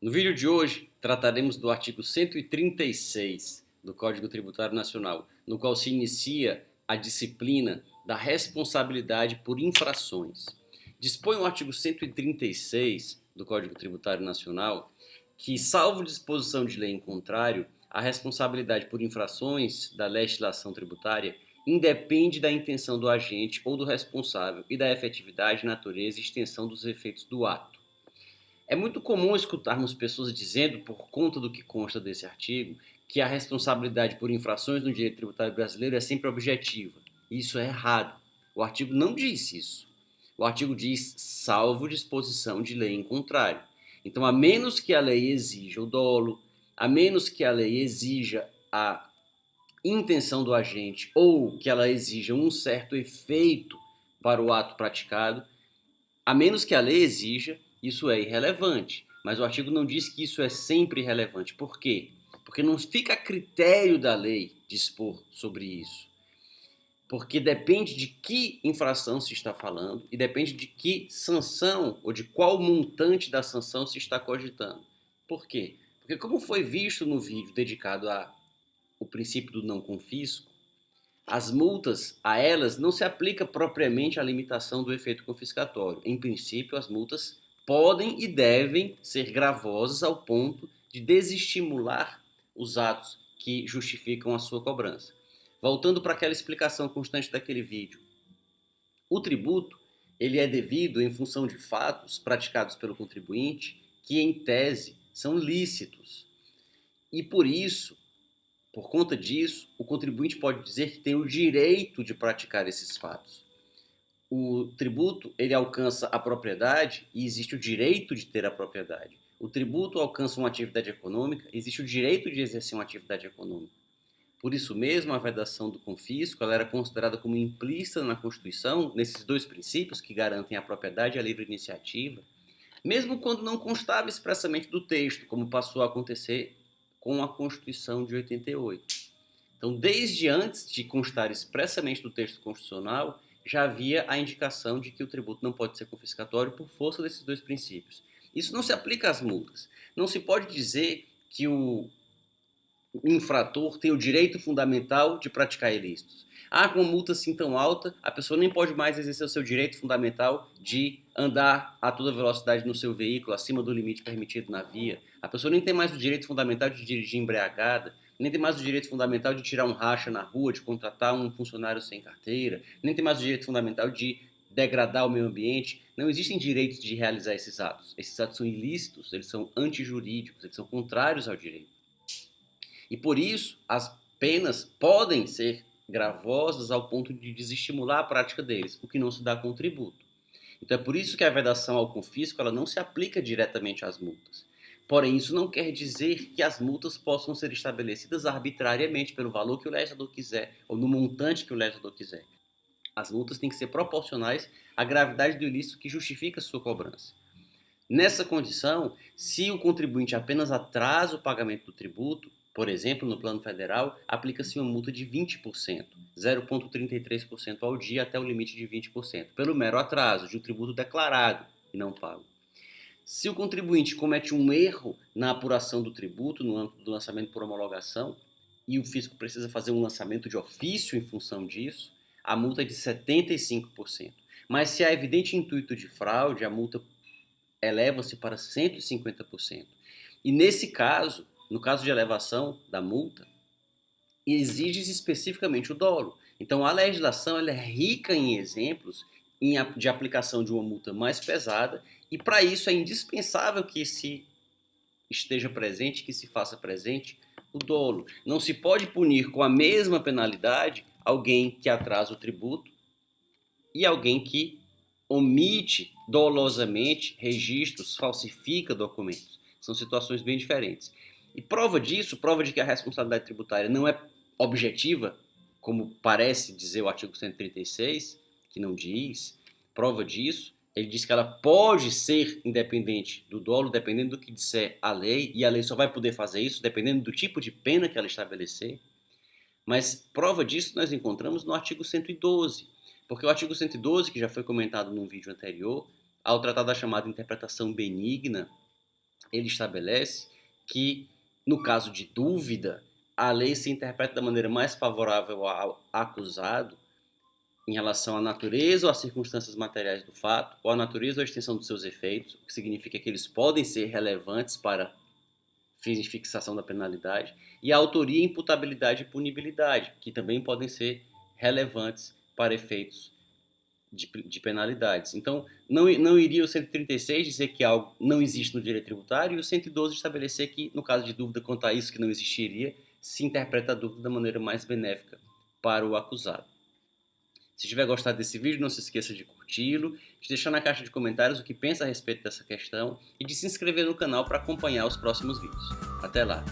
No vídeo de hoje, trataremos do artigo 136 do Código Tributário Nacional, no qual se inicia a disciplina da responsabilidade por infrações. Dispõe o artigo 136 do Código Tributário Nacional que, salvo disposição de lei em contrário, a responsabilidade por infrações da legislação tributária independe da intenção do agente ou do responsável e da efetividade, natureza e extensão dos efeitos do ato. É muito comum escutarmos pessoas dizendo, por conta do que consta desse artigo, que a responsabilidade por infrações no direito tributário brasileiro é sempre objetiva. Isso é errado. O artigo não diz isso. O artigo diz salvo disposição de lei em contrário. Então, a menos que a lei exija o dolo, a menos que a lei exija a intenção do agente ou que ela exija um certo efeito para o ato praticado, a menos que a lei exija, isso é irrelevante. Mas o artigo não diz que isso é sempre relevante. Por quê? Porque não fica a critério da lei dispor sobre isso. Porque depende de que infração se está falando e depende de que sanção ou de qual montante da sanção se está cogitando. Por quê? Porque como foi visto no vídeo dedicado ao princípio do não confisco, as multas, a elas, não se aplica propriamente a limitação do efeito confiscatório. Em princípio, as multas podem e devem ser gravosas ao ponto de desestimular os atos que justificam a sua cobrança. Voltando para aquela explicação constante daquele vídeo. O tributo, ele é devido em função de fatos praticados pelo contribuinte que, em tese, são lícitos. E por conta disso, o contribuinte pode dizer que tem o direito de praticar esses fatos. O tributo, ele alcança a propriedade e existe o direito de ter a propriedade. O tributo alcança uma atividade econômica, existe o direito de exercer uma atividade econômica. Por isso mesmo, a vedação do confisco ela era considerada como implícita na Constituição, nesses dois princípios que garantem a propriedade e a livre iniciativa, mesmo quando não constava expressamente do texto, como passou a acontecer com a Constituição de 88. Então, desde antes de constar expressamente do texto constitucional, já havia a indicação de que o tributo não pode ser confiscatório por força desses dois princípios. Isso não se aplica às multas. Não se pode dizer que o infrator tem o direito fundamental de praticar ilícitos. Com uma multa assim tão alta, a pessoa nem pode mais exercer o seu direito fundamental de andar a toda velocidade no seu veículo, acima do limite permitido na via. A pessoa nem tem mais o direito fundamental de dirigir embriagada, nem tem mais o direito fundamental de tirar um racha na rua, de contratar um funcionário sem carteira, nem tem mais o direito fundamental de degradar o meio ambiente. Não existem direitos de realizar esses atos. Esses atos são ilícitos, eles são antijurídicos, eles são contrários ao direito. E por isso, as penas podem ser gravosas ao ponto de desestimular a prática deles, o que não se dá com o tributo. Então é por isso que a vedação ao confisco ela não se aplica diretamente às multas. Porém, isso não quer dizer que as multas possam ser estabelecidas arbitrariamente pelo valor que o legislador quiser ou no montante que o legislador quiser. As multas têm que ser proporcionais à gravidade do ilícito que justifica a sua cobrança. Nessa condição, se o contribuinte apenas atrasa o pagamento do tributo, por exemplo, no plano federal, aplica-se uma multa de 20%, 0,33% ao dia até o limite de 20%, pelo mero atraso de um tributo declarado e não pago. Se o contribuinte comete um erro na apuração do tributo, no âmbito do lançamento por homologação, e o fisco precisa fazer um lançamento de ofício em função disso, a multa é de 75%. Mas se há evidente intuito de fraude, a multa eleva-se para 150%. E nesse caso, no caso de elevação da multa, exige-se especificamente o dolo. Então a legislação ela é rica em exemplos de aplicação de uma multa mais pesada e para isso é indispensável que se esteja presente, que se faça presente o dolo. Não se pode punir com a mesma penalidade alguém que atrasa o tributo e alguém que omite dolosamente registros, falsifica documentos. São situações bem diferentes. E prova disso, prova de que a responsabilidade tributária não é objetiva, como parece dizer o artigo 136, que não diz, prova disso, ele diz que ela pode ser independente do dolo, dependendo do que disser a lei, e a lei só vai poder fazer isso dependendo do tipo de pena que ela estabelecer. Mas prova disso nós encontramos no artigo 112, porque o artigo 112, que já foi comentado num vídeo anterior, ao tratar da chamada interpretação benigna ele estabelece que, no caso de dúvida, a lei se interpreta da maneira mais favorável ao acusado em relação à natureza ou às circunstâncias materiais do fato, ou à natureza ou à extensão dos seus efeitos, o que significa que eles podem ser relevantes para fins de fixação da penalidade, e a autoria, imputabilidade e punibilidade, que também podem ser relevantes para efeitos de penalidades. Então, não iria o 136 dizer que algo não existe no direito tributário e o 112 estabelecer que, no caso de dúvida quanto a isso que não existiria, se interpreta a dúvida da maneira mais benéfica para o acusado. Se tiver gostado desse vídeo, não se esqueça de curti-lo, de deixar na caixa de comentários o que pensa a respeito dessa questão e de se inscrever no canal para acompanhar os próximos vídeos. Até lá!